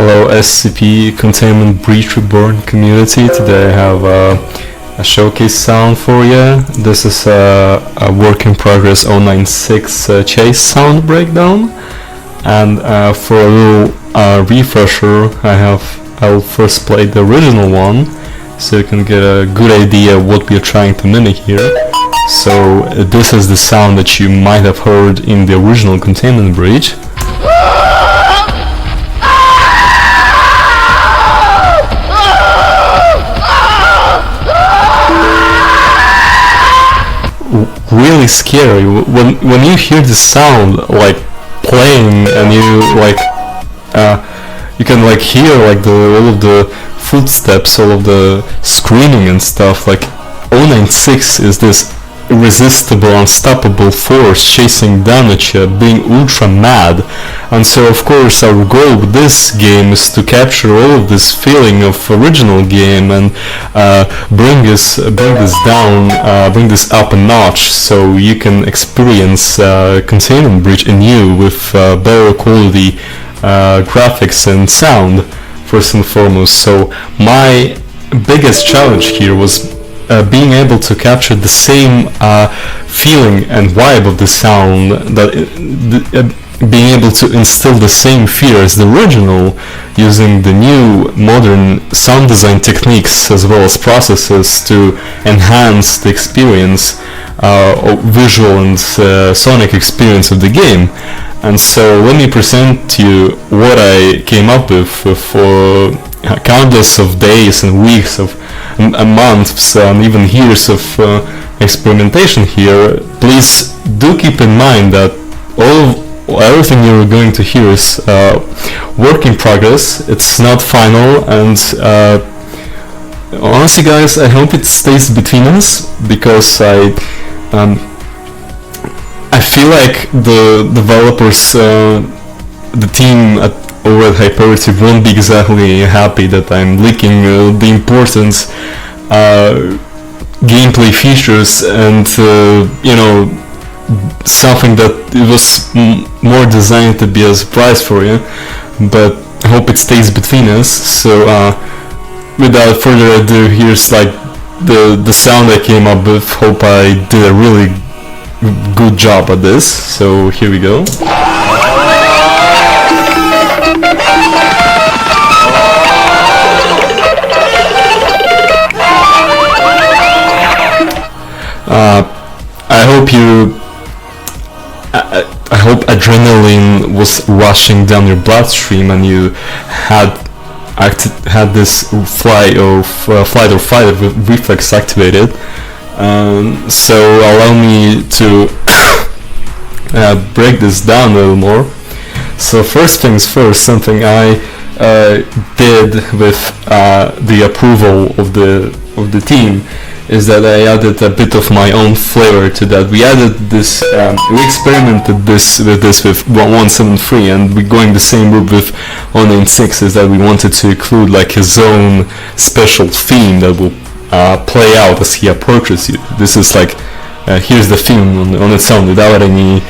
Hello SCP Containment Breach Reborn community. Today I have a showcase sound for you. This is a work in progress 096 chase sound breakdown, and for a little refresher I'll first play the original one so you can get a good idea of what we are trying to mimic here. So this is the sound that you might have heard in the original Containment Breach. Really scary when you hear the sound like playing, and you can like hear like all of the footsteps, all of the screaming and stuff. Like 096 is this irresistible, unstoppable force chasing down at you, being ultra mad. And so of course our goal with this game is to capture all of this feeling of original game and bring this up a notch so you can experience Containment Breach anew with better quality graphics and sound first and foremost. So my biggest challenge here was being able to capture the same feeling and vibe of the sound, being able to instill the same fear as the original using the new modern sound design techniques as well as processes to enhance the experience, visual and sonic experience of the game. And so let me present to you what I came up with for countless of days and weeks of months and even years of experimentation here. Please do keep in mind that everything you're going to hear is work in progress. It's not final, and honestly guys, I hope it stays between us, because I feel like the developers, the team over at Hyperity won't be exactly happy that I'm leaking the important gameplay features and something that it was more designed to be a surprise for you. But I hope it stays between us. So without further ado, here's like the sound I came up with. Hope I did a really good job at this. So here we go. I hope adrenaline was rushing down your bloodstream and you had this flight or fight reflex activated. So allow me to break this down a little more. So first things first, something I did with the approval of the team is that I added a bit of my own flavor to that. We added this, we experimented with this with 173, and we're going the same route with 096, is that we wanted to include like his own special theme that will play out as he approaches you. This is like, here's the theme on its own without any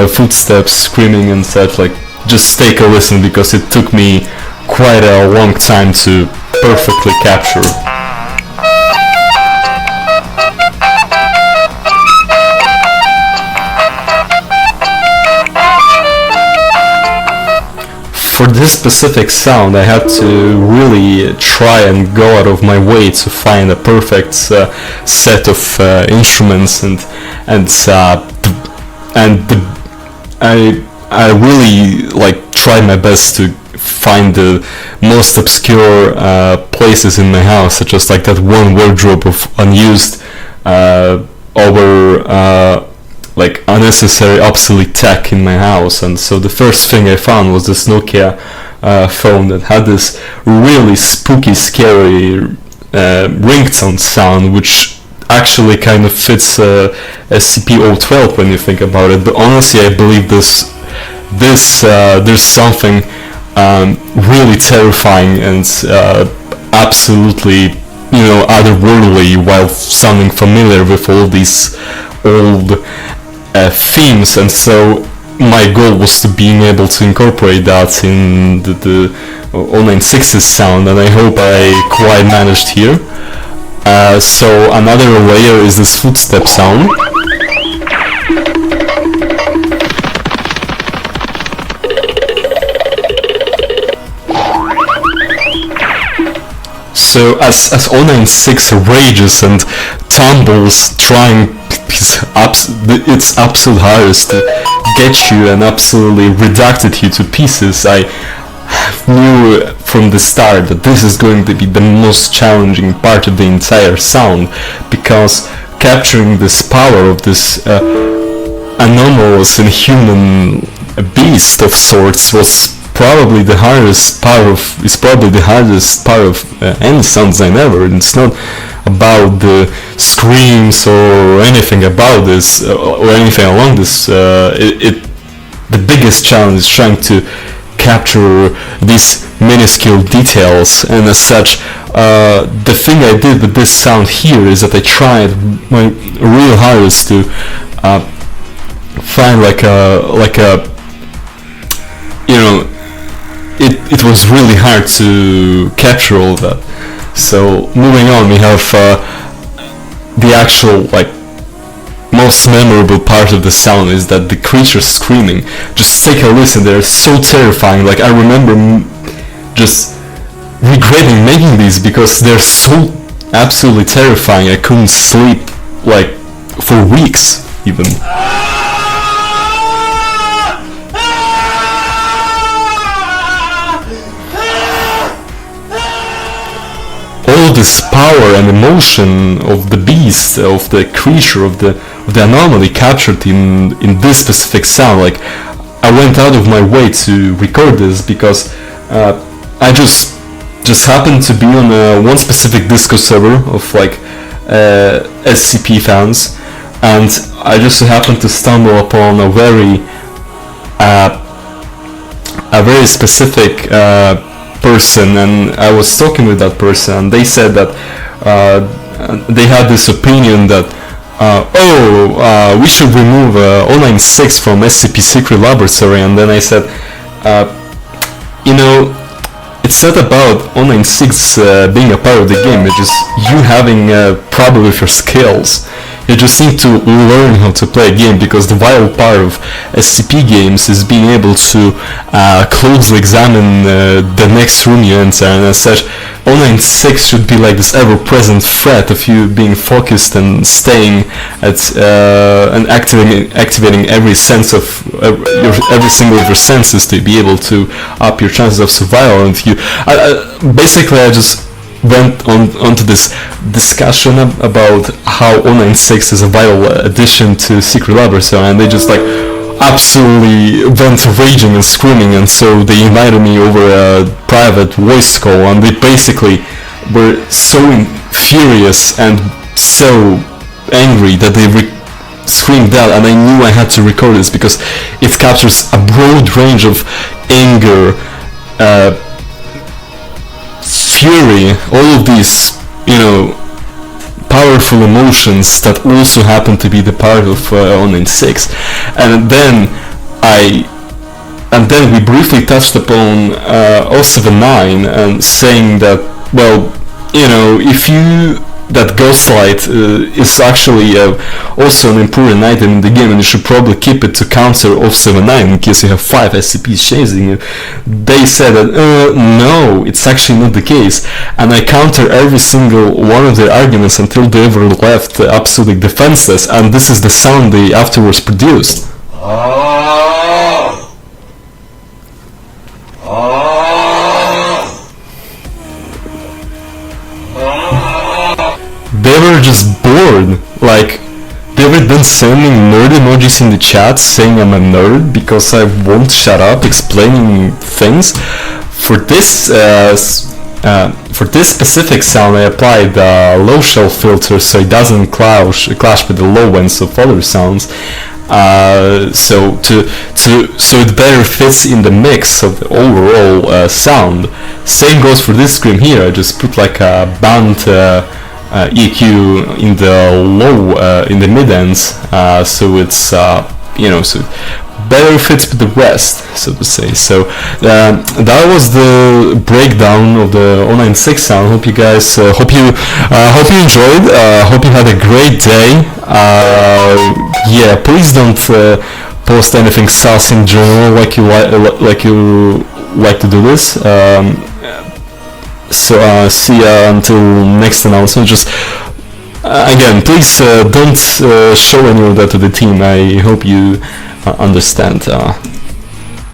footsteps, screaming and such. Like, just take a listen, because it took me quite a long time to perfectly capture. For this specific sound, I had to really try and go out of my way to find a perfect set of instruments, I really like tried my best to find the most obscure places in my house, such as like that one wardrobe of unused like unnecessary obsolete tech in my house. And so the first thing I found was this Nokia phone that had this really spooky, scary ringtone sound, which actually kind of fits SCP-012 when you think about it. But honestly, I believe there's something really terrifying and absolutely otherworldly while sounding familiar with all these old themes. And so my goal was to being able to incorporate that in the 096's sound, and I hope I quite managed here. So another layer is this footstep sound. So as 096 rages and tumbles, trying its absolute hardest to get you and absolutely reducted you to pieces, I knew from the start that this is going to be the most challenging part of the entire sound, because capturing this power of this anomalous and human beast of sorts was probably the hardest part of any sound design ever. And it's not about the screams or anything about this or anything along this. The biggest challenge is trying to capture these minuscule details, and as such, the thing I did with this sound here is that I tried my real hardest to find like a you know, it was really hard to capture all that. So moving on, we have the actual most memorable part of the sound is that the creatures screaming. Just take a listen, they're so terrifying. Like, I remember just regretting making these because they're so absolutely terrifying. I couldn't sleep for weeks even. All this power and emotion of the beast, of the creature, of the anomaly captured in this specific sound. Like, I went out of my way to record this because I just happened to be on one specific Discord server of SCP fans, and I just happened to stumble upon a very specific person, and I was talking with that person, and they said that they had this opinion that we should remove 096 from SCP Secret Laboratory. And then I said, it's not about 096 being a part of the game, it's just you having a problem with your skills. You just need to learn how to play a game, because the vital part of SCP games is being able to closely examine the next room you enter, and as such, 096 should be like this ever-present threat of you being focused and staying at and activating every sense of every single of your senses to be able to up your chances of survival. And basically I just went onto this discussion about how 096 is a vital addition to Secret Laboratory, and they just absolutely went raging and screaming, and so they invited me over a private voice call, and they basically were so furious and so angry that they screamed out, and I knew I had to record this because it captures a broad range of anger, fury, all of these, powerful emotions that also happen to be the part of 096. And then we briefly touched upon 079 and saying that, that Ghostlight is actually also an important item in the game, and you should probably keep it to counter 079 in case you have 5 SCPs chasing you. They said that no, it's actually not the case, and I counter every single one of their arguments until they were left absolutely defenseless, and this is the sound they afterwards produced. They were just bored. They were then sending nerd emojis in the chat saying I'm a nerd because I won't shut up explaining things. For this specific sound, I applied a low shelf filter so it doesn't clash with the low ends of other sounds. So it better fits in the mix of the overall sound. Same goes for this scream here. I just put a band EQ in the low, in the mid ends, so it's so better fits with the rest, so to say. So that was the breakdown of the 096 sound. Hope you guys hope you enjoyed. Hope you had a great day. Yeah, please don't post anything sus in general like you like to do this. So see ya until next announcement. Just again, please don't show any of that to the team. I hope you understand.